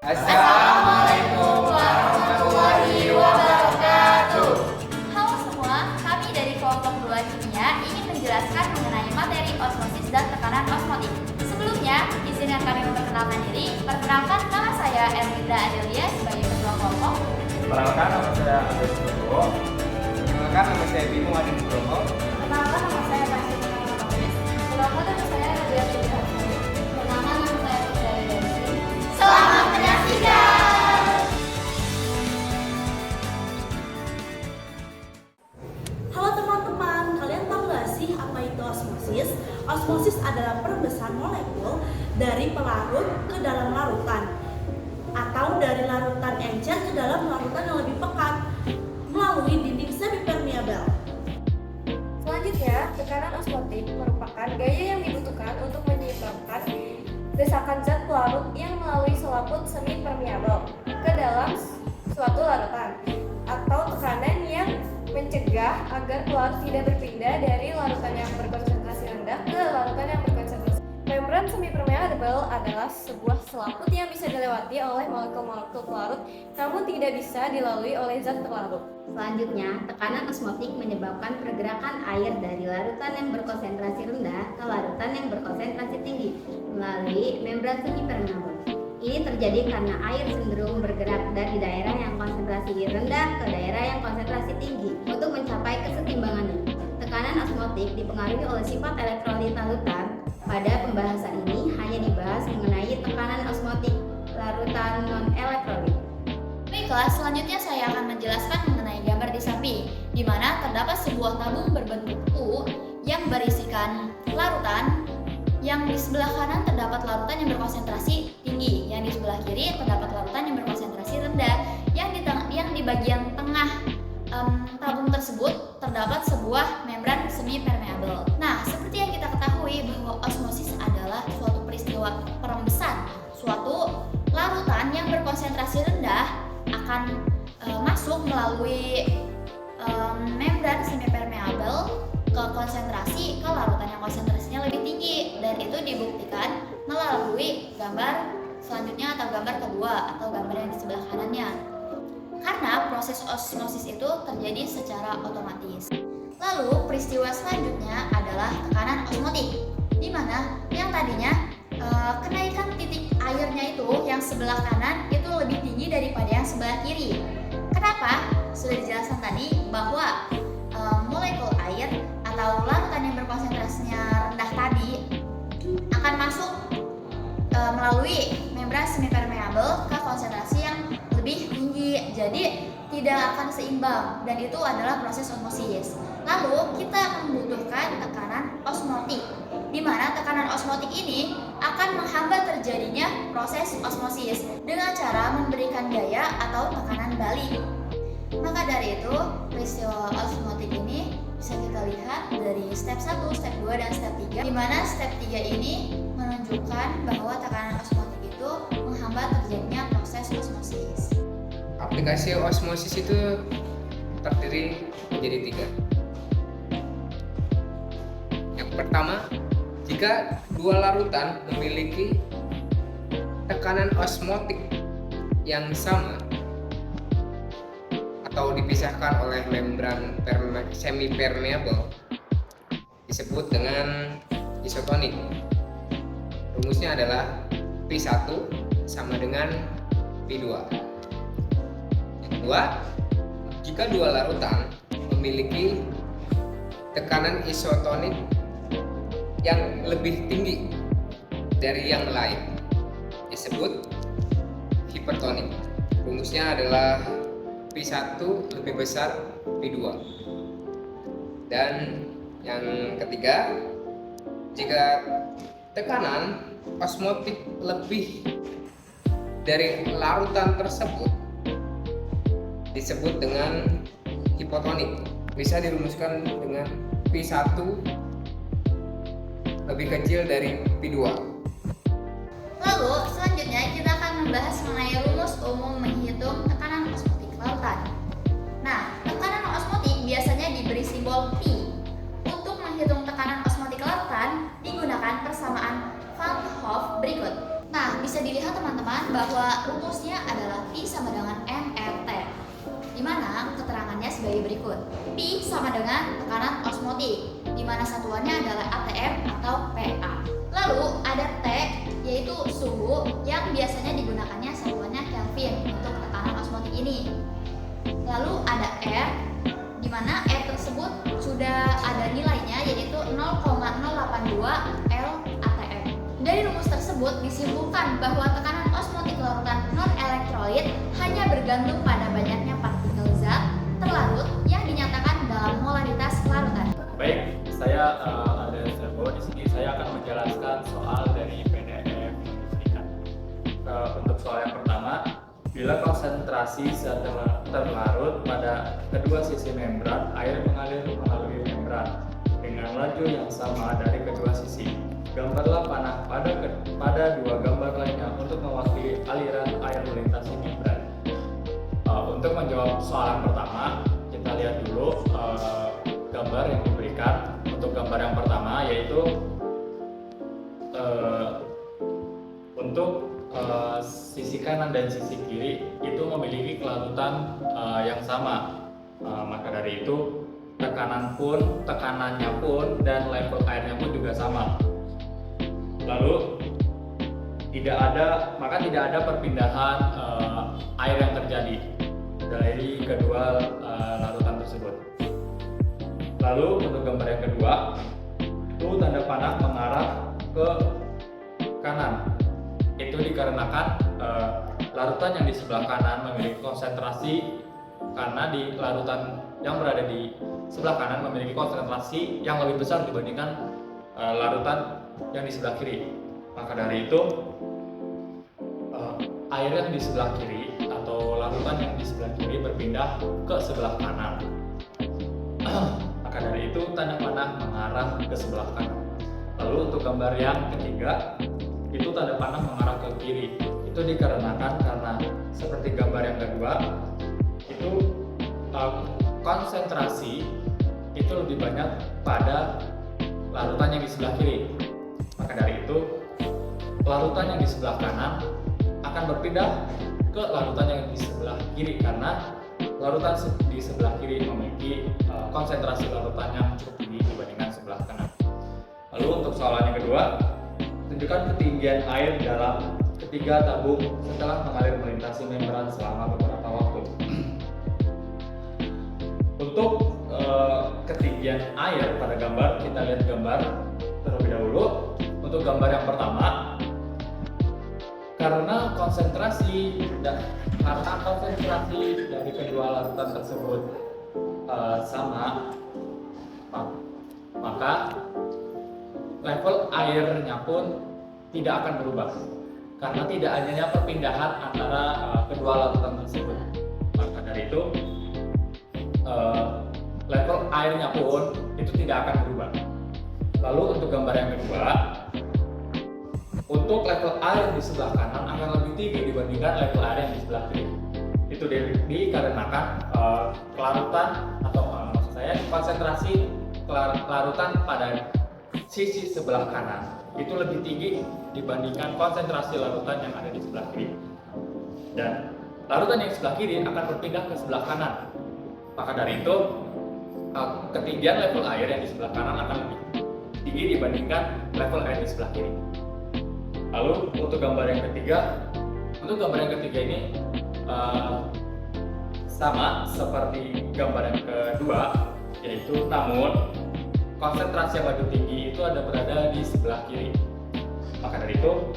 Assalamualaikum warahmatullahi wabarakatuh. Halo semua, kami dari kelompok 2 kimia ingin menjelaskan mengenai materi osmosis dan tekanan osmotik. Sebelumnya, izinkan kami memperkenalkan diri. Perkenalkan, nama saya Erlinda Adelia sebagai ketua kelompok. Perkenalkan, nama saya Agus Nugroho. Perkenalkan, nama saya Bimo Adi Nugroho. Perkenalkan, nama saya Pasir Nugroho. Perkenalkan, nama saya Nadia Tudor. Perkenalkan, nama saya Putri Densi. Selamat menyaksikan. Halo teman-teman, kalian tahu gak sih apa itu osmosis? Osmosis adalah perbesar molekul dari pelarut ke dalam larutan atau dari larutan encer ke dalam larutan yang lebih pekat melalui dinding semipermeabel. Selanjutnya, tekanan osmotik merupakan gaya yang dibutuhkan untuk menyebabkan desakan zat pelarut yang melalui selaput semi-permeabel ke dalam suatu larutan, atau tekanan yang mencegah agar pelarut tidak berpindah dari larutan yang berkonsentrasi rendah ke larutan yang berkonsentrasi. Membran semi-permeabel adalah sebuah selaput yang bisa dilewati oleh molekul-molekul pelarut, namun tidak bisa dilalui oleh zat pelarut. Selanjutnya, tekanan osmotik menyebabkan pergerakan air dari larutan yang berkonsentrasi rendah ke larutan yang berkonsentrasi tinggi melalui membran semipermeabel. Ini terjadi karena air cenderung bergerak dari daerah yang konsentrasi rendah ke daerah yang konsentrasi tinggi untuk mencapai kesetimbangannya. Tekanan osmotik dipengaruhi oleh sifat elektrolit larutan. Pada pembahasan ini hanya dibahas mengenai tekanan osmotik larutan non-elektrolit. Baiklah, selanjutnya saya akan menjelaskan mengenai gambar di samping, di mana terdapat sebuah tabung berbentuk U yang berisikan larutan. Yang di sebelah kanan terdapat larutan yang berkonsentrasi tinggi, yang di sebelah kiri terdapat larutan yang berkonsentrasi rendah. Yang di bagian tengah tabung tersebut terdapat sebuah membran semi-permeabel. Nah, seperti yang kita ketahui bahwa osmosis adalah suatu peristiwa perembesan. Suatu larutan yang berkonsentrasi rendah akan masuk melalui membran semi-permeabel ke konsentrasi ke larutan yang konsentrasinya lebih tinggi, dan itu dibuktikan melalui gambar selanjutnya atau gambar kedua atau gambar yang di sebelah kanannya. Karena proses osmosis itu terjadi secara otomatis. Lalu peristiwa selanjutnya adalah tekanan osmotik, di mana yang tadinya kenaikan titik airnya itu yang sebelah kanan itu lebih tinggi daripada yang sebelah kiri. Kenapa? Sudah dijelaskan tadi bahwa molekul air atau larutan yang berkonsentrasinya rendah tadi akan masuk melalui membran semipermeabel ke konsentrasi yang lebih tinggi, jadi tidak akan seimbang, dan itu adalah proses osmosis. Lalu kita membutuhkan tekanan osmotik, di mana tekanan osmotik ini akan menghambat terjadinya proses osmosis dengan cara memberikan gaya atau tekanan balik. Maka dari itu, peristiwa osmotik ini bisa kita lihat dari step 1, step 2, dan step 3, di mana step 3 ini menunjukkan bahwa tekanan osmotik itu menghambat terjadinya proses osmosis. Aplikasi osmosis itu terdiri menjadi 3. Yang pertama, jika dua larutan memiliki tekanan osmotik yang sama atau dipisahkan oleh membran semi-permeabel, disebut dengan isotonik. Rumusnya adalah P1 sama dengan P2. Yang kedua, jika dua larutan memiliki tekanan isotonik yang lebih tinggi dari yang lain, disebut hipertonik. Rumusnya adalah P1 lebih besar P2. Dan yang ketiga, jika tekanan osmotik lebih dari larutan tersebut, disebut dengan hipotonik. Bisa dirumuskan dengan P1 lebih kecil dari P2. Lalu selanjutnya kita akan membahas mengenai rumus umum menghitung tekanan osmotik lautan. Nah, tekanan osmotik biasanya diberi simbol P. Untuk menghitung tekanan osmotik lautan digunakan persamaan Van Hoff berikut. Nah, bisa dilihat teman-teman bahwa rumusnya adalah Pi sama dengan mRT, di mana keterangannya sebagai berikut. Pi sama dengan tekanan osmotik, di mana satuannya adalah ATM atau PA. Lalu ada T, yaitu suhu yang biasanya digunakannya satuannya Kelvin untuk tekanan osmotik ini. Lalu ada R, di mana R tersebut sudah ada nilainya yaitu 0,082 L ATM. Dari rumus tersebut disimpulkan bahwa tekanan osmotik larutan non-elektrolit hanya bergantung pada banyaknya partikel zat terlarut yang dinyatakan dalam molaritas larutan. Baik, saya ada Serbo. Di sini saya akan menjelaskan soal dari PDF yang diberikan. Untuk soal yang pertama, bila konsentrasi zat terlarut pada kedua sisi membran, air mengalir melalui membran dengan laju yang sama dari kedua sisi. Gambarlah panah pada dua gambar lainnya untuk mewakili aliran air melintasi membran. Untuk menjawab soal yang pertama, kita lihat dulu gambar yang diberikan. Untuk gambar yang pertama yaitu untuk sisi kanan dan sisi kiri itu memiliki kelarutan yang sama. Maka dari itu tekanannya pun dan level airnya pun juga sama. Lalu tidak ada perpindahan air yang terjadi dari kedua larutan tersebut. Lalu untuk gambar yang kedua, itu tanda panah mengarah ke kanan. Itu dikarenakan larutan yang di sebelah kanan memiliki konsentrasi, karena di larutan yang berada di sebelah kanan memiliki konsentrasi yang lebih besar dibandingkan larutan yang di sebelah kiri. Maka dari itu air yang di sebelah kiri atau larutan yang di sebelah kiri berpindah ke sebelah kanan. Maka dari itu tanda panah mengarah ke sebelah kanan. Lalu untuk gambar yang ketiga, itu tanda panah mengarah ke kiri. Itu dikarenakan karena seperti gambar yang kedua, itu konsentrasi itu lebih banyak pada larutan yang di sebelah kiri. Maka dari itu larutan yang di sebelah kanan akan berpindah ke larutan yang di sebelah kiri, karena larutan di sebelah kiri memiliki konsentrasi larutan yang cukup tinggi dibandingkan sebelah kanan. Lalu untuk soalan yang kedua, tunjukkan ketinggian air dalam ketiga tabung setelah mengalir melintasi membran selama beberapa waktu. Untuk ketinggian air pada gambar, kita lihat gambar terlebih dahulu. Untuk gambar yang pertama, karena konsentrasi dari kedua larutan tersebut sama, maka level airnya pun tidak akan berubah, karena tidak adanya perpindahan antara kedua larutan tersebut. Maka dari itu level airnya pun itu tidak akan berubah. Lalu untuk gambar yang kedua, untuk level air di sebelah kanan akan lebih tinggi dibandingkan level air yang di sebelah kiri. Itu dikarenakan kelarutan atau maksud saya konsentrasi kelarutan pada sisi sebelah kanan itu lebih tinggi dibandingkan konsentrasi larutan yang ada di sebelah kiri. Dan larutan yang sebelah kiri akan berpindah ke sebelah kanan. Maka dari itu ketinggian level air yang di sebelah kanan akan lebih tinggi dibandingkan level air di sebelah kiri. Lalu untuk gambar yang ketiga, ini sama seperti gambar yang kedua, yaitu namun konsentrasi yang lebih tinggi itu berada di sebelah kiri. Maka dari itu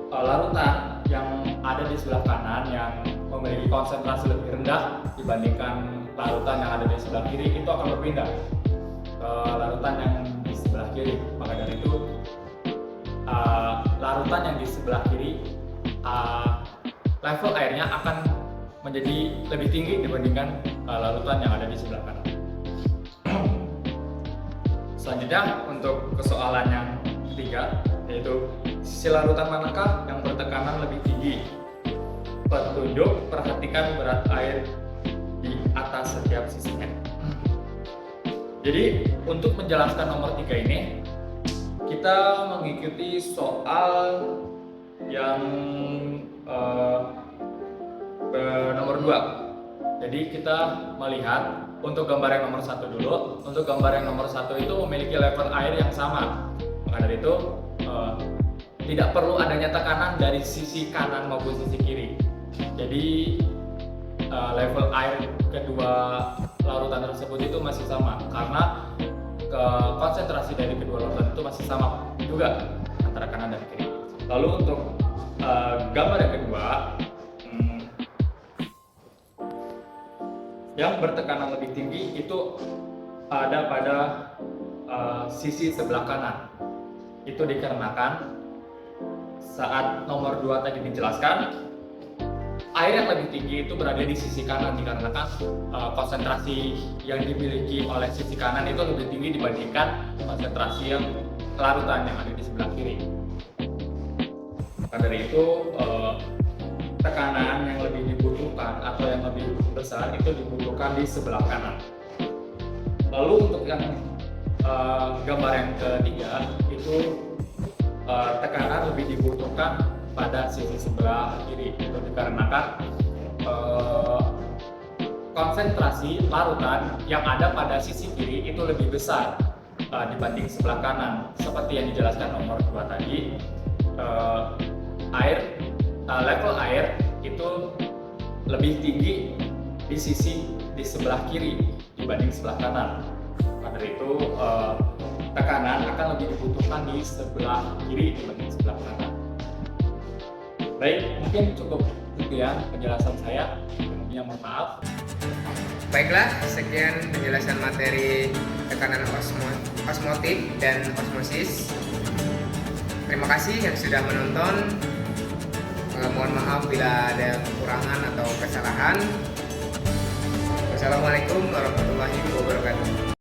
larutan yang ada di sebelah kanan yang memiliki konsentrasi lebih rendah dibandingkan larutan yang ada di sebelah kiri itu akan berpindah ke larutan yang di sebelah kiri. Maka dari itu larutan yang di sebelah kiri level airnya akan menjadi lebih tinggi dibandingkan larutan yang ada di sebelah kanan. Selanjutnya untuk persoalan yang ketiga, yaitu sisi larutan manakah yang bertekanan lebih tinggi? Petunjuk, perhatikan berat air di atas setiap sisinya. Jadi untuk menjelaskan nomor 3 ini, kita mengikuti soal yang nomor 2. Jadi kita melihat untuk gambar yang nomor 1 dulu. Untuk gambar yang nomor 1 itu memiliki level air yang sama. Maka dari itu tidak perlu adanya tekanan dari sisi kanan maupun sisi kiri. Jadi level air kedua larutan tersebut itu masih sama karena konsentrasi dari kedua larutan itu masih sama juga antara kanan dan kiri. Lalu untuk gambar yang kedua, yang bertekanan lebih tinggi itu ada pada sisi sebelah kanan. Itu dikarenakan saat nomor 2 tadi dijelaskan, air yang lebih tinggi itu berada di sisi kanan dikarenakan konsentrasi yang dimiliki oleh sisi kanan itu lebih tinggi dibandingkan konsentrasi yang larutan yang ada di sebelah kiri. Maka dari itu tekanan yang lebih dibutuhkan atau yang lebih besar itu dibutuhkan di sebelah kanan. Lalu untuk yang gambar yang ketiga itu tekanan lebih dibutuhkan pada sisi sebelah kiri. Itu dikarenakan konsentrasi larutan yang ada pada sisi kiri itu lebih besar dibanding sebelah kanan. Seperti yang dijelaskan nomor 2 tadi, level air itu lebih tinggi di sebelah kiri dibanding sebelah kanan. Maka dari itu tekanan akan lebih dibutuhkan di sebelah kiri dibanding sebelah kanan. Baik, mungkin cukup sekian penjelasan saya. Sebelumnya mohon maaf. Baiklah, sekian penjelasan materi tekanan osmotik dan osmosis. Terima kasih yang sudah menonton. Mohon maaf bila ada kekurangan atau kesalahan. Wassalamualaikum warahmatullahi wabarakatuh.